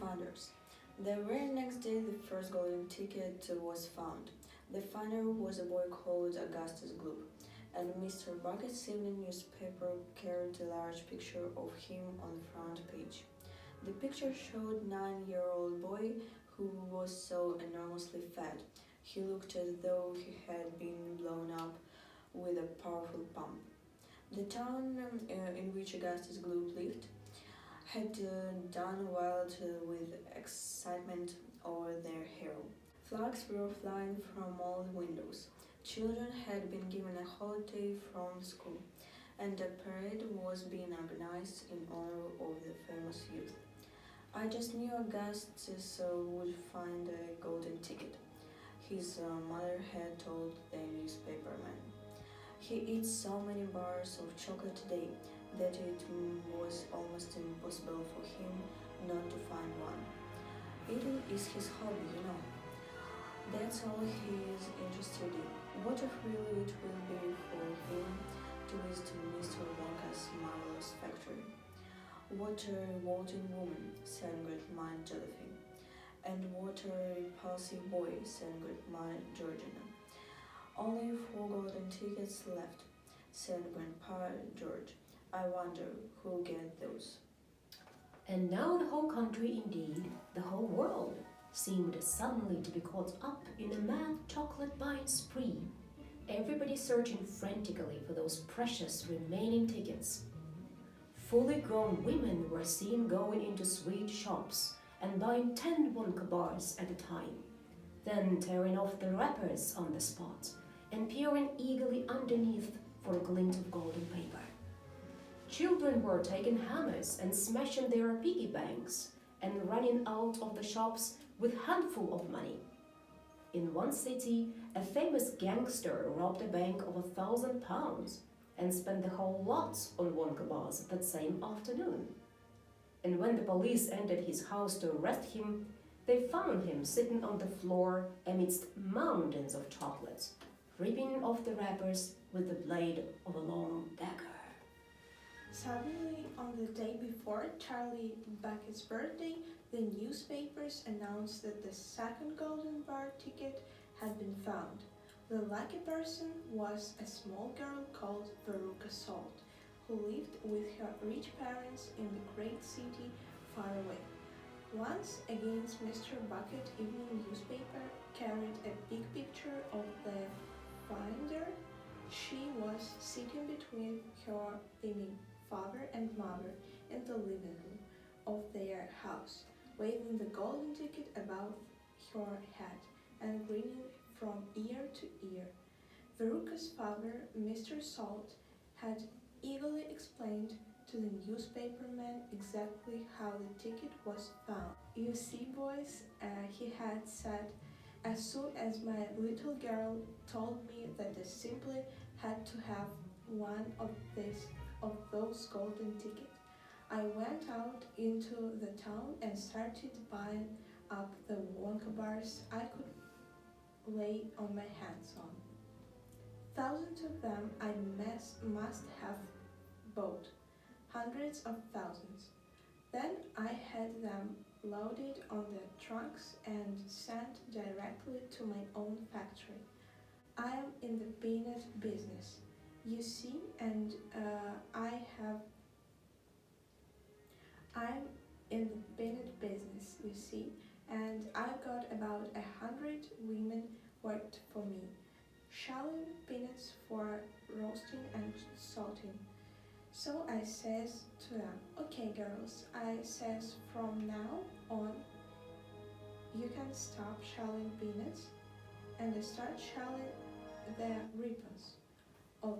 finders. The very next day, the first golden ticket was found. The finder was a boy called Augustus Gloop, and Mr. Bucket's evening newspaper carried a large picture of him on the front page. The picture showed a 9-year-old boy who was so enormously fat. He looked as though he had been blown up with a powerful pump. The town in which Augustus Gloop lived had done wild with excitement over their hero. Flags were flying from all the windows. Children had been given a holiday from school, and a parade was being organized in honor of the famous youth. I just knew Augustus would find a golden ticket, his mother had told the newspaperman. He eats so many bars of chocolate a day that it was almost impossible for him not to find one. Eating is his hobby, you know. That's all he is interested in. What a thrill it will be for him to visit Mr. Wonka's marvelous factory. What a revolting woman, said Grandma Josephine. And what a repulsive boy, said Grandma Georgina. Only 4 golden tickets left, said Grandpa George. I wonder who'll get those. And now the whole country, indeed, the whole world, seemed suddenly to be caught up in a mad chocolate buying spree, everybody searching frantically for those precious remaining tickets. Fully grown women were seen going into sweet shops and buying 10 Wonka bars at a time, then tearing off the wrappers on the spot and peering eagerly underneath for a glint of golden paper. Children were taking hammers and smashing their piggy banks and running out of the shops with handful of money. In one city, a famous gangster robbed a bank of £1,000 and spent the whole lot on Wonka bars that same afternoon. And when the police entered his house to arrest him, they found him sitting on the floor amidst mountains of chocolates, ripping off the wrappers with the blade of a long dagger. Suddenly, on the day before Charlie Bucket's birthday, the newspapers announced that the second golden bar ticket had been found. The lucky person was a small girl called Veruca Salt, who lived with her rich parents in the great city far away. Once against Mr. Bucket evening newspaper carried a big picture of the finder. She was sitting between her beaming father and mother in the living room of their house, waving the golden ticket above her head and grinning from ear to ear. Veruca's father, Mr. Salt, had eagerly explained to the newspaperman exactly how the ticket was found. You see, boys, he had said, as soon as my little girl told me that I simply had to have one of those golden tickets, I went out into the town and started buying up the Wonka bars I could lay on my hands on. Thousands of them I must have bought, hundreds of thousands. Then I had them loaded on the trunks and sent directly to my own factory. I am in the peanut business, you see, and I'm in the peanut business, you see, and I've got about 100 women worked for me, shelling peanuts for roasting and salting. So I says to them, okay girls, I says from now on you can stop shelling peanuts and start shelling the ribbons of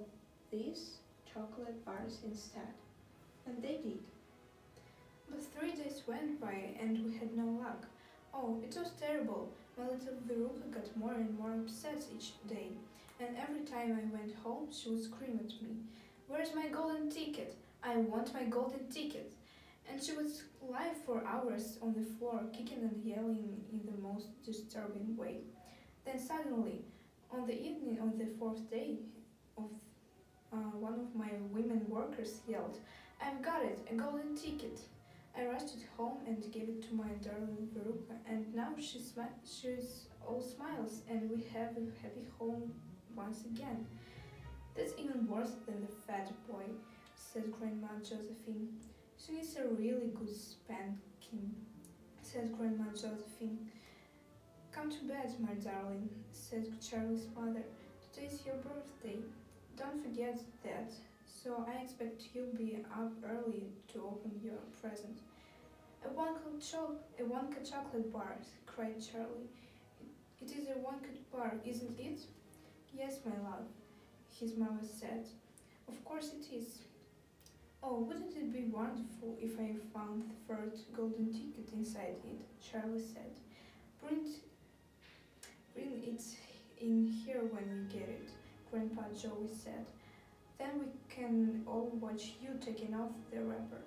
these chocolate bars instead. And they did. But 3 days went by and we had no luck. Oh, it was terrible. My little Veruca got more and more upset each day, and every time I went home she would scream at me, "Where's my golden ticket? I want my golden ticket!" And she would lie for hours on the floor, kicking and yelling in the most disturbing way. Then suddenly, on the evening of the 4th day, one of my women workers yelled, "I've got it, a golden ticket!" I rushed it home and gave it to my darling Veruca, and now she's all smiles, and we have a happy home once again. That's even worse than the fat boy, said Grandma Josephine. She needs a really good spanking, said Grandma Josephine. Come to bed, my darling, said Charlie's mother. Today's your birthday. Don't forget that. So I expect you'll be up early to open your present. A Wonka chocolate bar, cried Charlie. It is a Wonka bar, isn't it? Yes, my love, his mother said. Of course it is. Oh, wouldn't it be wonderful if I found the third golden ticket inside it? Charlie said. Bring it in here when you get it, Grandpa Joey said. Then we can all watch you taking off the wrapper.